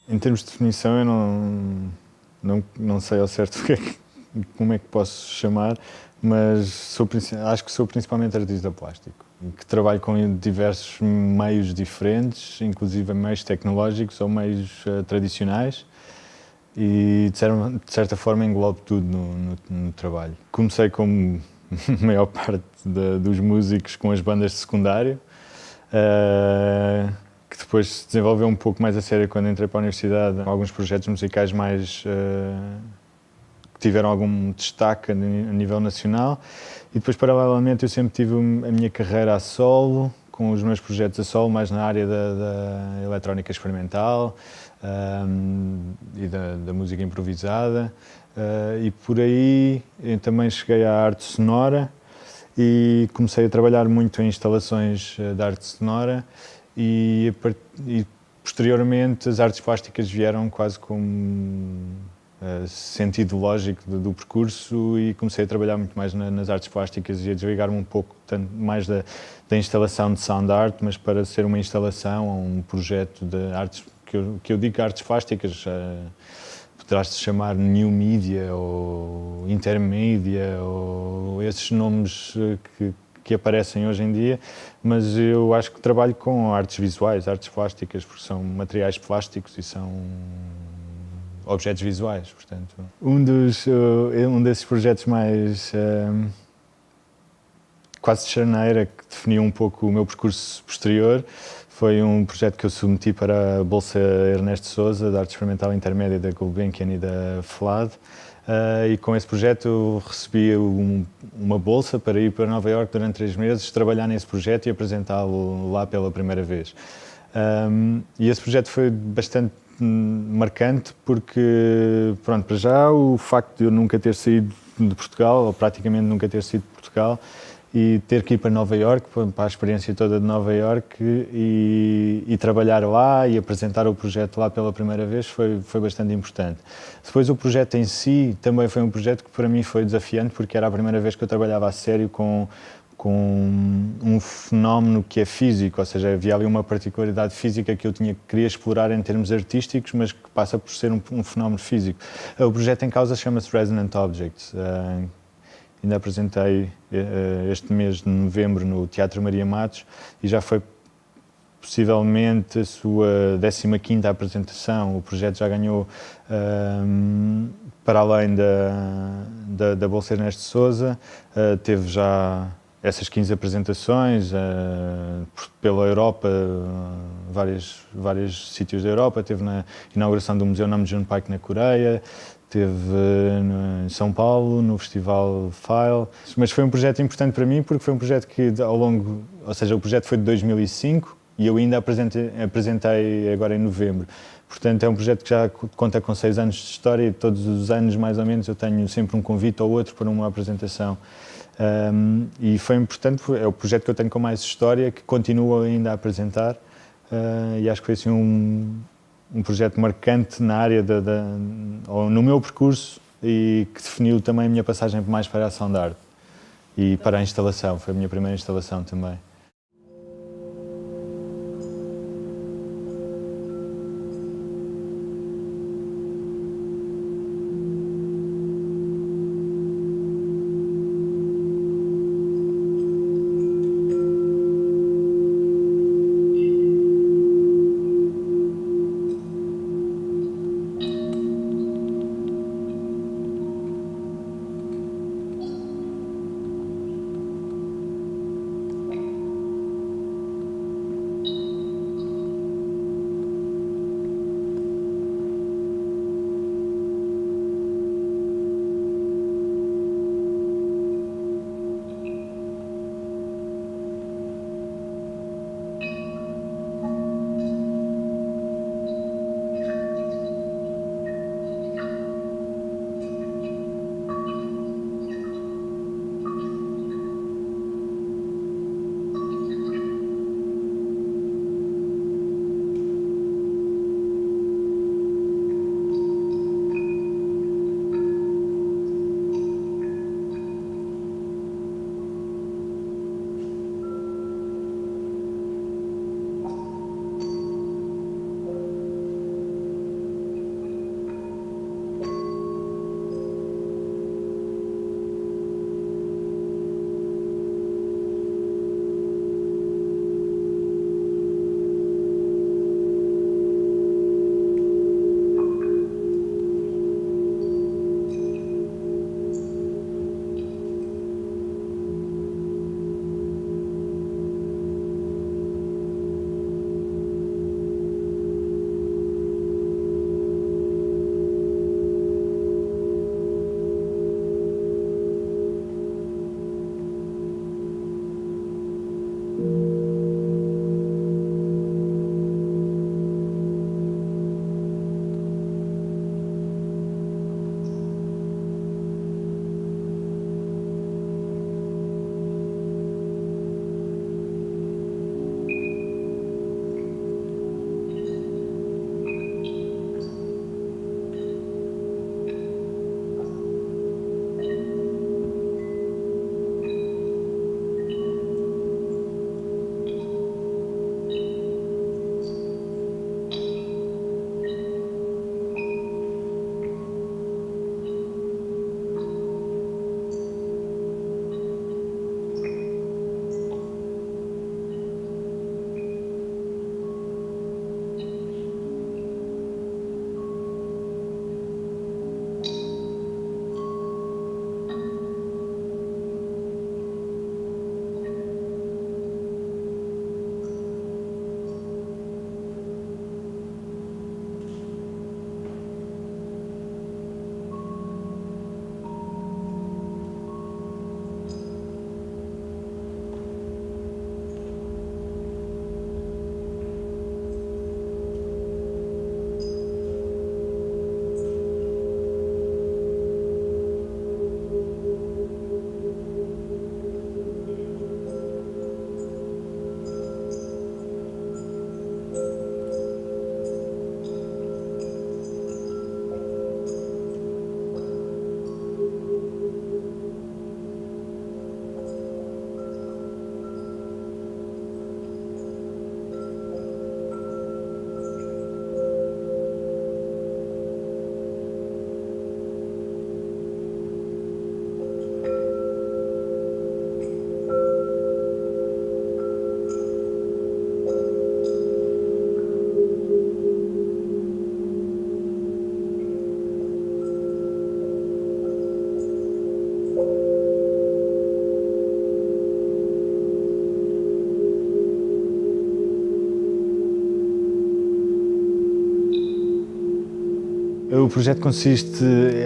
Em termos de definição, eu não sei ao certo como é que posso chamar, mas acho que sou principalmente artista plástico, que trabalho com diversos meios diferentes, inclusive meios tecnológicos ou meios tradicionais, e de certa forma englobo tudo no trabalho. Comecei como a maior parte dos músicos com as bandas de secundário, que depois se desenvolveu um pouco mais a sério quando entrei para a universidade. Alguns projetos musicais mais que tiveram algum destaque a nível nacional, e depois paralelamente eu sempre tive a minha carreira a solo, com os meus projetos a solo, mais na área da eletrónica experimental e da música improvisada, e por aí eu também cheguei à arte sonora e comecei a trabalhar muito em instalações de arte sonora, e posteriormente as artes plásticas vieram quase como sentido lógico do percurso, e comecei a trabalhar muito mais nas artes plásticas e a desligar-me um pouco tanto mais da instalação de sound art, mas para ser uma instalação ou um projeto de artes, que eu digo artes plásticas, poderás-se chamar new media ou intermédia ou esses nomes que aparecem hoje em dia, mas eu acho que trabalho com artes visuais, artes plásticas, porque são materiais plásticos e são objetos visuais, portanto. Um desses projetos mais quase de charneira, que definiu um pouco o meu percurso posterior, foi um projeto que eu submeti para a Bolsa Ernesto Sousa, da Arte Experimental Intermédia da Gulbenkian e da FLAD, e com esse projeto eu recebi uma bolsa para ir para Nova Iorque durante 3 meses, trabalhar nesse projeto e apresentá-lo lá pela primeira vez. E esse projeto foi bastante marcante porque, pronto, para já o facto de eu nunca ter saído de Portugal, ou praticamente nunca ter saído de Portugal, e ter que ir para Nova Iorque, para a experiência toda de Nova Iorque, e trabalhar lá e apresentar o projeto lá pela primeira vez foi bastante importante. Depois o projeto em si também foi um projeto que para mim foi desafiante, porque era a primeira vez que eu trabalhava a sério com um fenómeno que é físico, ou seja, havia ali uma particularidade física que eu queria explorar em termos artísticos, mas que passa por ser um fenómeno físico. O projeto em causa chama-se Resonant Objects. Ainda apresentei este mês de novembro no Teatro Maria Matos e já foi possivelmente a sua 15ª apresentação. O projeto já ganhou, para além da Bolsa Ernesto Sousa, teve já essas 15 apresentações pela Europa, vários sítios da Europa. Teve na inauguração do Museu Nam June Paik na Coreia, teve em São Paulo, no Festival File. Mas foi um projeto importante para mim, porque foi um projeto que ou seja, o projeto foi de 2005 e eu ainda apresentei agora em novembro. Portanto, é um projeto que já conta com 6 anos de história, e todos os anos, mais ou menos, eu tenho sempre um convite ou outro para uma apresentação. E foi importante, é o projeto que eu tenho com mais história, que continuo ainda a apresentar, e acho que foi assim um projeto marcante na área ou no meu percurso, e que definiu também a minha passagem mais para a ação de arte e para a instalação. Foi a minha primeira instalação também. O projeto consiste,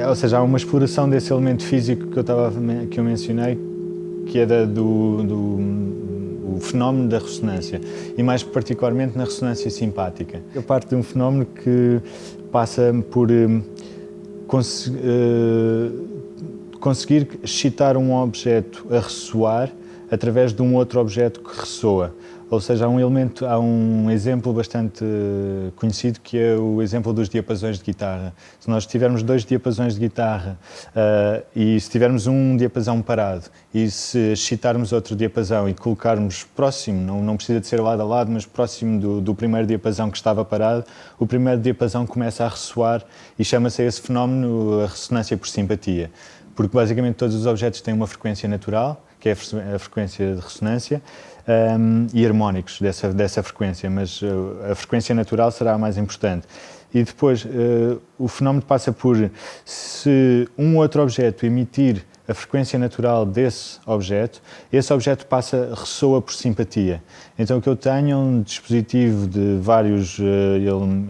ou seja, há uma exploração desse elemento físico que eu mencionei, que é o fenómeno da ressonância, e mais particularmente na ressonância simpática. É parte de um fenómeno que passa por conseguir excitar um objeto a ressoar através de um outro objeto que ressoa. Ou seja, há um exemplo bastante conhecido que é o exemplo dos diapasões de guitarra. Se nós tivermos 2 diapasões de guitarra e se tivermos um diapasão parado e se excitarmos outro diapasão e colocarmos próximo, não precisa de ser lado a lado, mas próximo do primeiro diapasão que estava parado, o primeiro diapasão começa a ressoar e chama-se a esse fenómeno a ressonância por simpatia. Porque basicamente todos os objetos têm uma frequência natural, que é a frequência de ressonância, e harmónicos dessa frequência, mas a frequência natural será a mais importante. E depois o fenómeno passa por, se um outro objeto emitir a frequência natural desse objeto, esse objeto ressoa por simpatia. Então o que eu tenho é um dispositivo de vários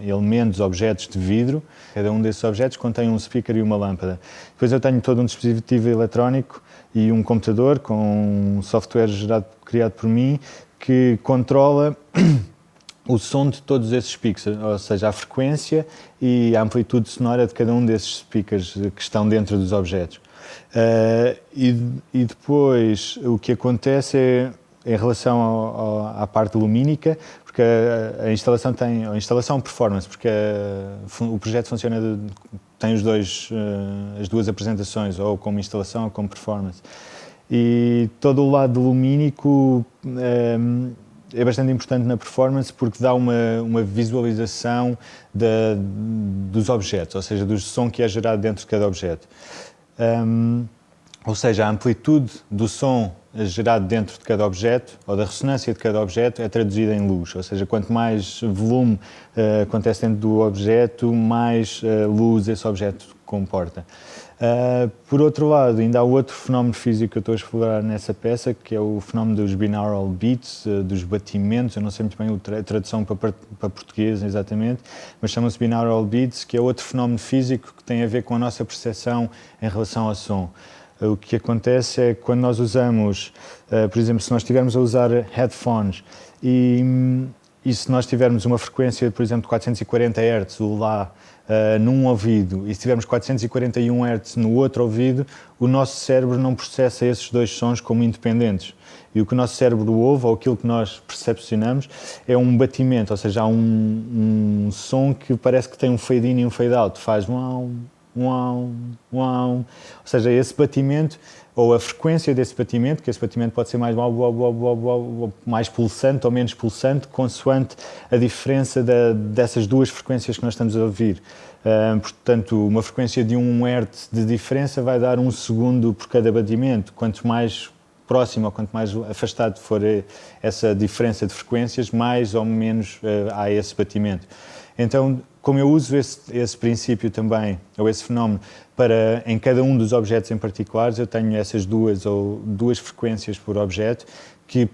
elementos, objetos de vidro. Cada um desses objetos contém um speaker e uma lâmpada. Depois eu tenho todo um dispositivo eletrónico e um computador com um software criado por mim que controla o som de todos esses speakers, ou seja, a frequência e a amplitude sonora de cada um desses speakers que estão dentro dos objetos. E depois o que acontece é, em relação à parte lumínica, porque a instalação performance, porque o projeto funciona tem as duas apresentações, ou como instalação ou como performance. E todo o lado lumínico é bastante importante na performance porque dá uma visualização dos objetos, ou seja, do som que é gerado dentro de cada objeto. Ou seja, a amplitude do som gerado dentro de cada objeto, ou da ressonância de cada objeto, é traduzida em luz. Ou seja, quanto mais volume acontece dentro do objeto, mais luz esse objeto comporta. Por outro lado, ainda há outro fenómeno físico que eu estou a explorar nessa peça, que é o fenómeno dos binaural beats, dos batimentos. Eu não sei muito bem a tradução para português exatamente, mas chama-se binaural beats, que é outro fenómeno físico que tem a ver com a nossa percepção em relação ao som. O que acontece é que quando nós usamos, por exemplo, se nós estivermos a usar headphones e se nós tivermos uma frequência, por exemplo, de 440 Hz, o Lá, num ouvido, e se tivermos 441 Hz no outro ouvido, o nosso cérebro não processa esses dois sons como independentes. E o que o nosso cérebro ouve, ou aquilo que nós percepcionamos, é um batimento, ou seja, há um som que parece que tem um fade-in e um fade-out, faz uau, uau, uau. Ou seja, esse batimento, ou a frequência desse batimento, que esse batimento pode ser mais uau, uau, uau, uau, uau, mais pulsante ou menos pulsante, consoante a diferença dessas duas frequências que nós estamos a ouvir. Portanto, uma frequência de 1 Hz de diferença vai dar 1 segundo por cada batimento. Quanto mais próximo ou quanto mais afastado for essa diferença de frequências, mais ou menos há esse batimento. Então, como eu uso esse princípio também, ou esse fenómeno, em cada um dos objetos em particulares, eu tenho essas duas frequências por objeto que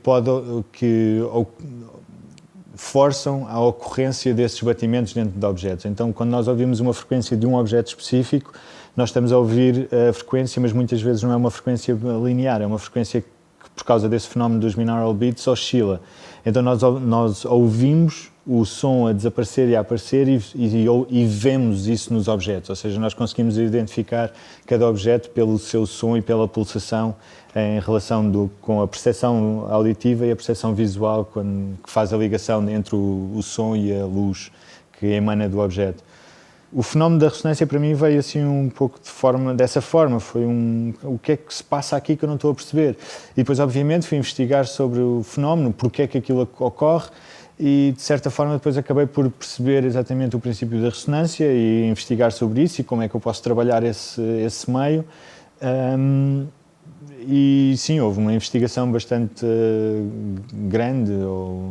forçam a ocorrência desses batimentos dentro de objetos. Então, quando nós ouvimos uma frequência de um objeto específico, nós estamos a ouvir a frequência, mas muitas vezes não é uma frequência linear, é uma frequência que, por causa desse fenómeno dos binaural beats, oscila. Então, nós ouvimos o som a desaparecer e a aparecer e vemos isso nos objetos, ou seja, nós conseguimos identificar cada objeto pelo seu som e pela pulsação em relação com a percepção auditiva e a percepção visual, que faz a ligação entre o som e a luz que emana do objeto. O fenómeno da ressonância para mim veio assim um pouco dessa forma, foi o que é que se passa aqui que eu não estou a perceber. E depois, obviamente, fui investigar sobre o fenómeno, porque é que aquilo ocorre, e de certa forma depois acabei por perceber exatamente o princípio da ressonância e investigar sobre isso e como é que eu posso trabalhar esse meio. E sim, houve uma investigação bastante grande, ou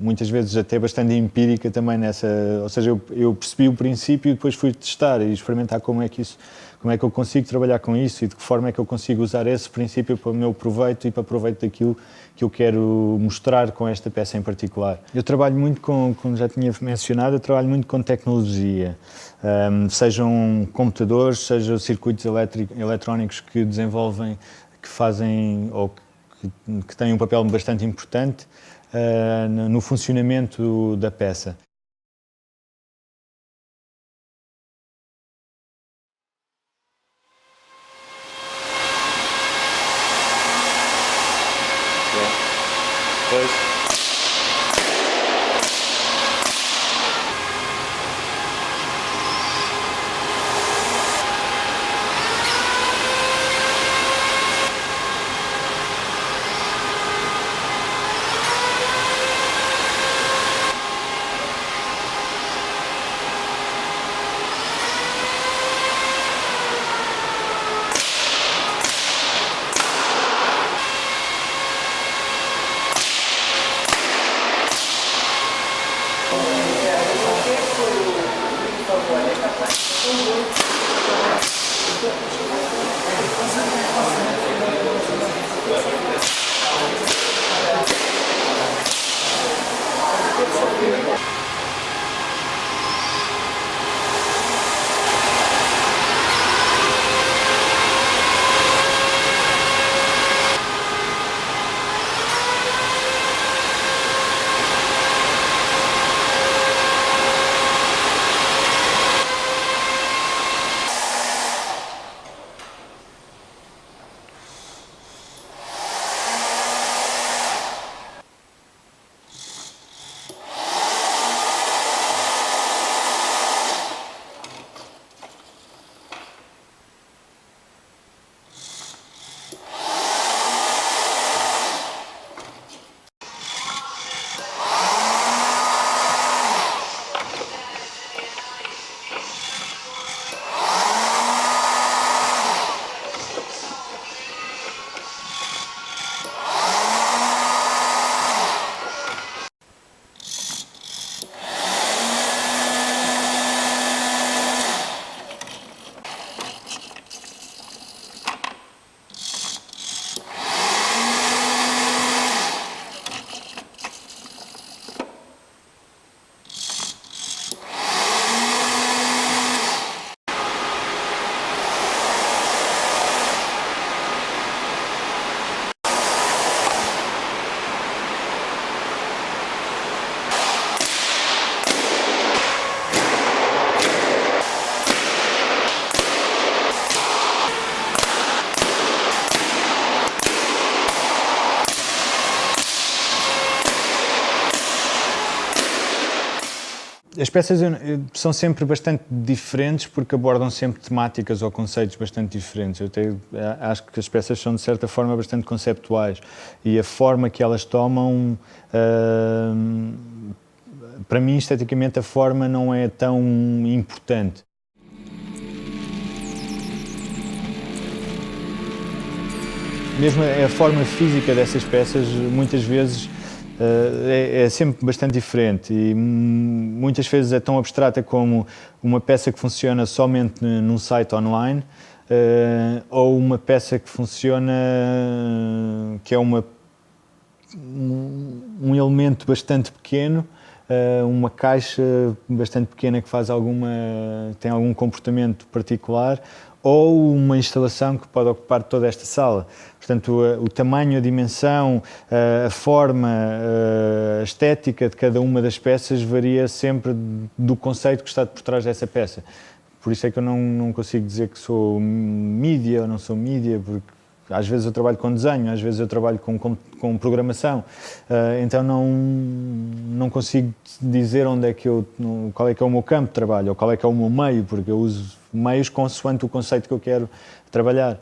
muitas vezes até bastante empírica também nessa, ou seja, eu percebi o princípio e depois fui testar e experimentar como é que isso como é que eu consigo trabalhar com isso e de que forma é que eu consigo usar esse princípio para o meu proveito e para proveito daquilo que eu quero mostrar com esta peça em particular. Eu trabalho muito como já tinha mencionado, eu trabalho muito com tecnologia, sejam computadores, sejam circuitos eletrónicos que desenvolvem, que fazem ou que têm um papel bastante importante no funcionamento da peça. Pois. As peças são sempre bastante diferentes porque abordam sempre temáticas ou conceitos bastante diferentes. Acho que as peças são, de certa forma, bastante conceptuais e a forma que elas tomam, para mim, esteticamente, a forma não é tão importante. Mesmo a forma física dessas peças, muitas vezes, é sempre bastante diferente e muitas vezes é tão abstrata como uma peça que funciona somente num site online ou uma peça que funciona, que é um elemento bastante pequeno, uma caixa bastante pequena que tem algum comportamento particular, ou uma instalação que pode ocupar toda esta sala. Portanto, o tamanho, a dimensão, a forma, a estética de cada uma das peças varia sempre do conceito que está por trás dessa peça. Por isso é que eu não consigo dizer que sou mídia ou não sou mídia, porque às vezes eu trabalho com desenho, às vezes eu trabalho com programação, então não consigo dizer qual é que é o meu campo de trabalho ou qual é que é o meu meio, porque eu uso meios consoante o conceito que eu quero trabalhar.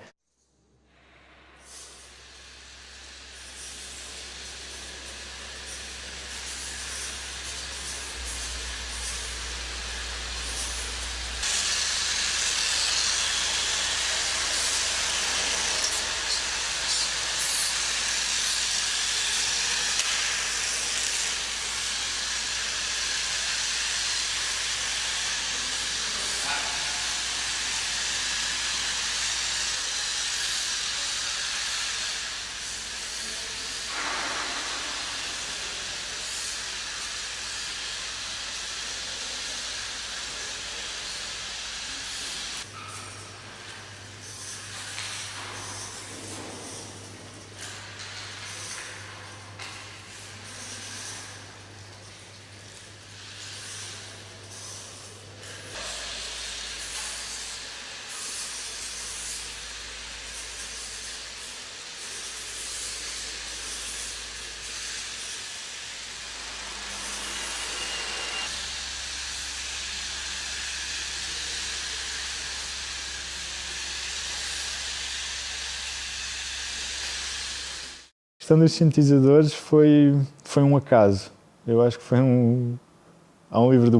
questão dos sintetizadores foi um acaso. Eu acho que há um livro do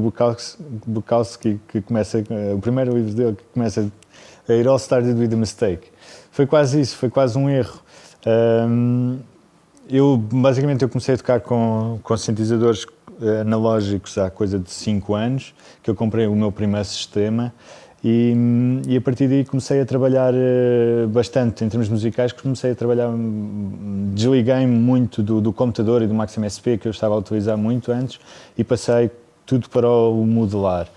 Bukowski que começa, o primeiro livro dele que começa It All Started With a Mistake. Foi quase isso, foi quase um erro. Basicamente eu comecei a tocar com sintetizadores analógicos há coisa de 5 anos, que eu comprei o meu primeiro sistema e a partir daí comecei a trabalhar bastante em termos musicais, comecei a trabalhar, desliguei-me muito do computador e do Maxim SP que eu estava a utilizar muito antes e passei tudo para o modular.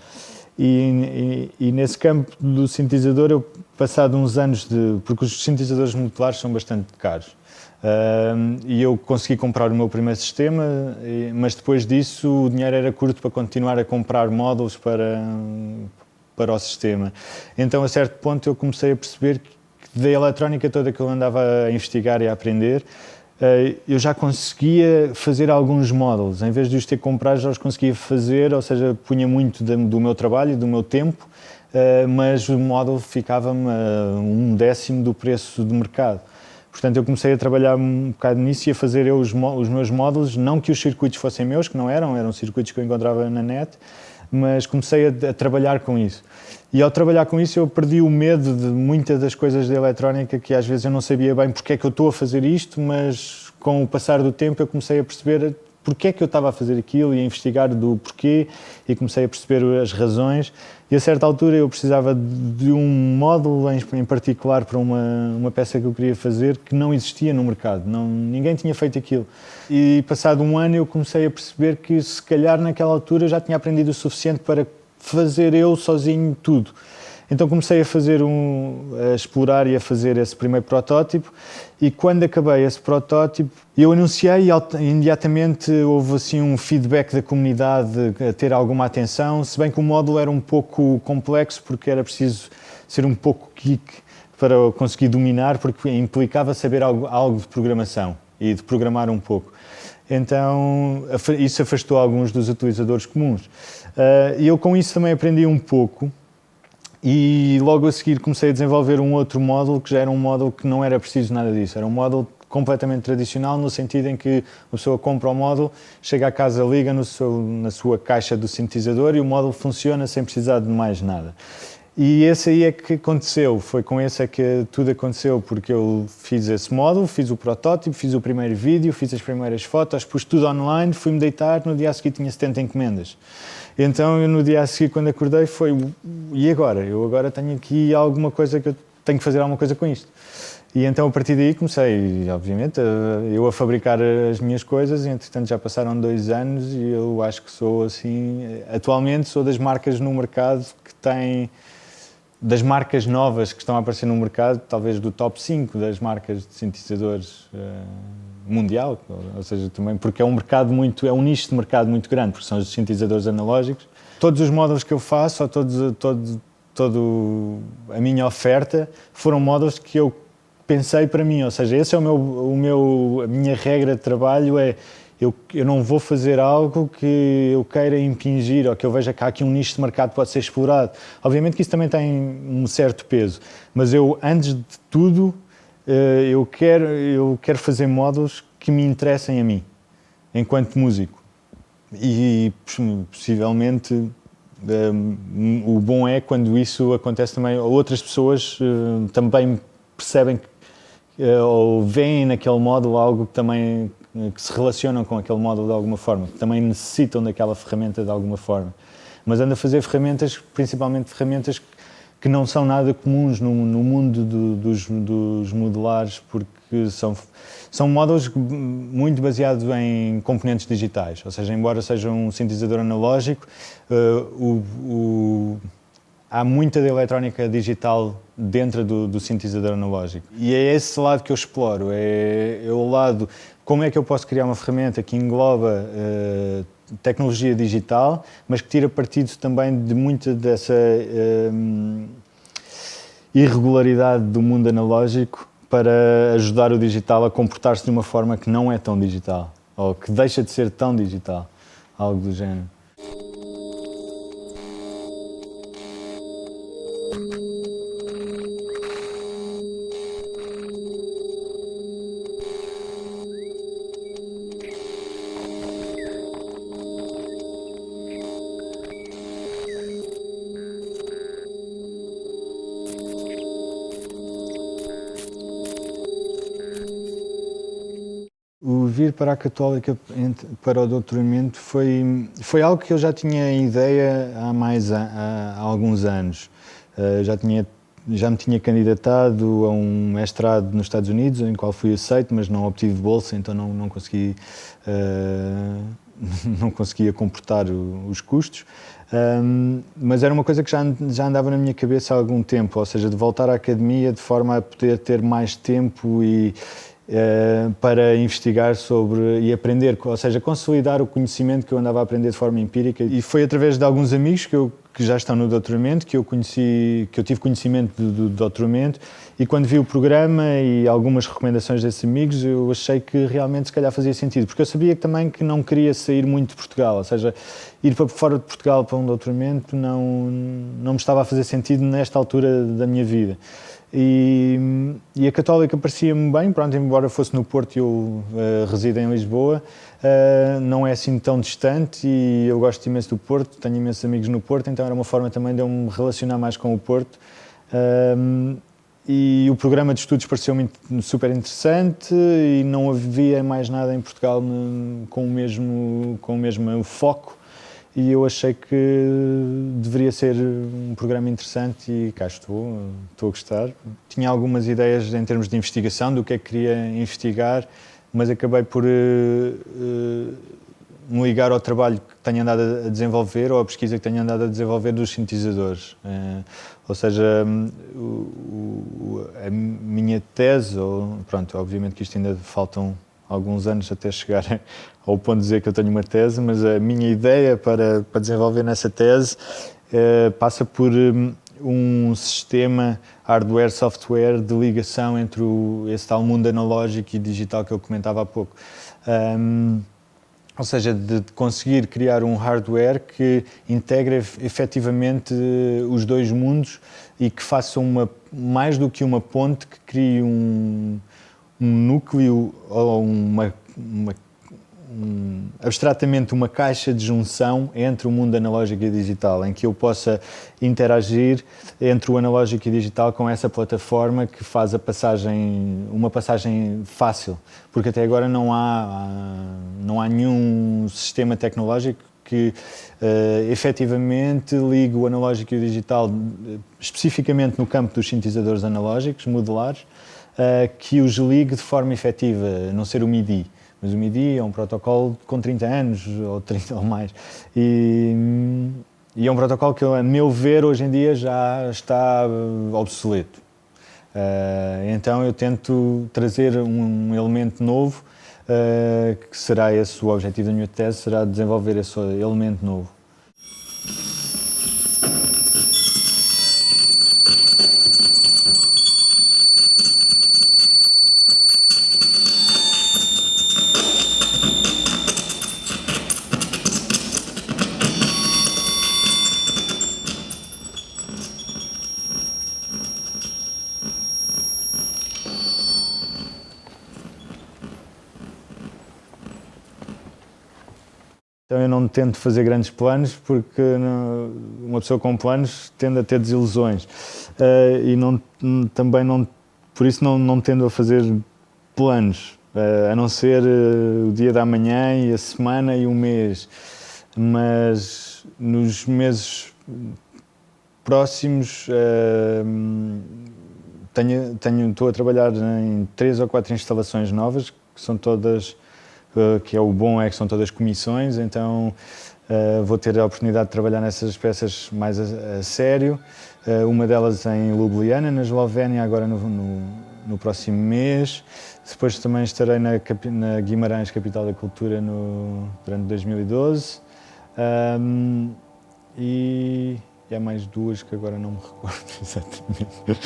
E nesse campo do sintetizador, eu passado uns anos porque os sintetizadores modulares são bastante caros, e eu consegui comprar o meu primeiro sistema, mas depois disso o dinheiro era curto para continuar a comprar módulos para o sistema. Então a certo ponto eu comecei a perceber que da eletrónica toda que eu andava a investigar e a aprender, eu já conseguia fazer alguns módulos, em vez de os ter comprado já os conseguia fazer, ou seja, punha muito do meu trabalho e do meu tempo, mas o módulo ficava-me a 1/10 do preço do mercado. Portanto, eu comecei a trabalhar um bocado nisso e a fazer eu os meus módulos, não que os circuitos fossem meus, que não eram circuitos que eu encontrava na net, mas comecei a trabalhar com isso. E ao trabalhar com isso eu perdi o medo de muitas das coisas da eletrónica que às vezes eu não sabia bem porque é que eu estou a fazer isto, mas com o passar do tempo eu comecei a perceber porque é que eu estava a fazer aquilo e a investigar do porquê e comecei a perceber as razões. E a certa altura eu precisava de um módulo em particular para uma peça que eu queria fazer que não existia no mercado, ninguém tinha feito aquilo. E passado um ano eu comecei a perceber que se calhar naquela altura eu já tinha aprendido o suficiente para fazer eu sozinho tudo. Então comecei a explorar e a fazer esse primeiro protótipo e quando acabei esse protótipo eu anunciei e imediatamente houve assim um feedback da comunidade a ter alguma atenção, se bem que o módulo era um pouco complexo porque era preciso ser um pouco geek para conseguir dominar, porque implicava saber algo de programação e de programar um pouco. Então isso afastou alguns dos utilizadores comuns. E eu com isso também aprendi um pouco. E logo a seguir comecei a desenvolver um outro módulo que já era um módulo que não era preciso nada disso. Era um módulo completamente tradicional no sentido em que a pessoa compra o módulo, chega à casa, liga na sua caixa do sintetizador e o módulo funciona sem precisar de mais nada. E esse aí é que aconteceu, foi com esse é que tudo aconteceu, porque eu fiz esse módulo, fiz o protótipo, fiz o primeiro vídeo, fiz as primeiras fotos, pus tudo online, fui-me deitar, no dia a seguir tinha 70 encomendas. Então eu no dia a seguir quando acordei foi, e agora? Eu agora tenho aqui alguma coisa que eu tenho que fazer alguma coisa com isto. E então a partir daí comecei, obviamente, eu a fabricar as minhas coisas e entretanto já passaram 2 anos e eu acho que sou assim, atualmente sou das marcas no mercado que têm, das marcas novas que estão a aparecer no mercado, talvez do top 5 das marcas de sintetizadores mundial, ou seja, também porque é um mercado muito, é um nicho de mercado muito grande, porque são os sintetizadores analógicos. Todos os módulos que eu faço, ou toda a minha oferta, foram módulos que eu pensei para mim, ou seja, esse é a minha regra de trabalho, eu não vou fazer algo que eu queira impingir ou que eu veja que há aqui um nicho de mercado que pode ser explorado. Obviamente que isso também tem um certo peso, mas eu, antes de tudo, eu quero fazer módulos que me interessem a mim, enquanto músico. E possivelmente o bom é quando isso acontece também, outras pessoas também percebem ou veem naquele módulo algo que também que se relacionam com aquele módulo de alguma forma, que também necessitam daquela ferramenta de alguma forma. Mas ando a fazer ferramentas, principalmente ferramentas que não são nada comuns no mundo dos modulares, porque são módulos muito baseados em componentes digitais, ou seja, embora seja um sintetizador analógico, há muita da eletrónica digital dentro do sintetizador analógico. E é esse lado que eu exploro, é o lado, como é que eu posso criar uma ferramenta que engloba tecnologia digital, mas que tira partido também de muita dessa irregularidade do mundo analógico para ajudar o digital a comportar-se de uma forma que não é tão digital, ou que deixa de ser tão digital, algo do género. O vir para a Católica para o doutoramento foi algo que eu já tinha ideia há alguns anos. Já me tinha candidatado a um mestrado nos Estados Unidos, em qual fui aceito, mas não obtive bolsa, então não consegui, não conseguia comportar os custos. Mas era uma coisa que já andava na minha cabeça há algum tempo, ou seja, de voltar à academia de forma a poder ter mais tempo para investigar sobre e aprender, ou seja, consolidar o conhecimento que eu andava a aprender de forma empírica. E foi através de alguns amigos que já estão no doutoramento que eu tive conhecimento do doutoramento, e quando vi o programa e algumas recomendações desses amigos, eu achei que realmente se calhar fazia sentido, porque eu sabia também que não queria sair muito de Portugal, ou seja, ir para fora de Portugal para um doutoramento não me estava a fazer sentido nesta altura da minha vida. E a Católica parecia-me bem, pronto, embora fosse no Porto e eu resido em Lisboa, não é assim tão distante e eu gosto imenso do Porto, tenho imensos amigos no Porto, então era uma forma também de eu me relacionar mais com o Porto. E o programa de estudos pareceu-me super interessante e não havia mais nada em Portugal com o mesmo foco. E eu achei que deveria ser um programa interessante e cá estou a gostar. Tinha algumas ideias em termos de investigação, do que é que queria investigar, mas acabei por me ligar ao trabalho que tenho andado a desenvolver, ou à pesquisa que tenho andado a desenvolver dos sintetizadores. Ou seja, a minha tese, pronto, obviamente que isto ainda faltam alguns anos até chegar ao ponto de dizer que eu tenho uma tese, mas a minha ideia para desenvolver nessa tese passa por um sistema hardware-software de ligação entre esse tal mundo analógico e digital que eu comentava há pouco. Ou seja, de conseguir criar um hardware que integre efetivamente os dois mundos e que faça mais do que uma ponte, que crie um núcleo ou abstratamente uma caixa de junção entre o mundo analógico e digital, em que eu possa interagir entre o analógico e digital com essa plataforma que faz uma passagem fácil, porque até agora não há nenhum sistema tecnológico que efetivamente ligue o analógico e o digital, especificamente no campo dos sintetizadores analógicos modulares, que os ligue de forma efetiva, a não ser o MIDI. Mas o MIDI é um protocolo com 30 anos, ou 30 ou mais. E é um protocolo que, a meu ver, hoje em dia já está obsoleto. Então eu tento trazer um elemento novo, que será esse o objetivo da minha tese, será desenvolver esse elemento novo. Então eu não tento fazer grandes planos, porque uma pessoa com planos tende a ter desilusões, por isso não tendo a fazer planos, a não ser o dia da manhã e a semana e o mês, mas nos meses próximos estou a trabalhar em 3 ou 4 instalações novas, que são todas, que é o bom é que são todas comissões, então vou ter a oportunidade de trabalhar nessas peças mais a sério. Uma delas em Ljubljana, na Eslovénia, agora no próximo mês. Depois também estarei na Guimarães, capital da cultura, durante 2012. E há mais duas que agora não me recordo exatamente.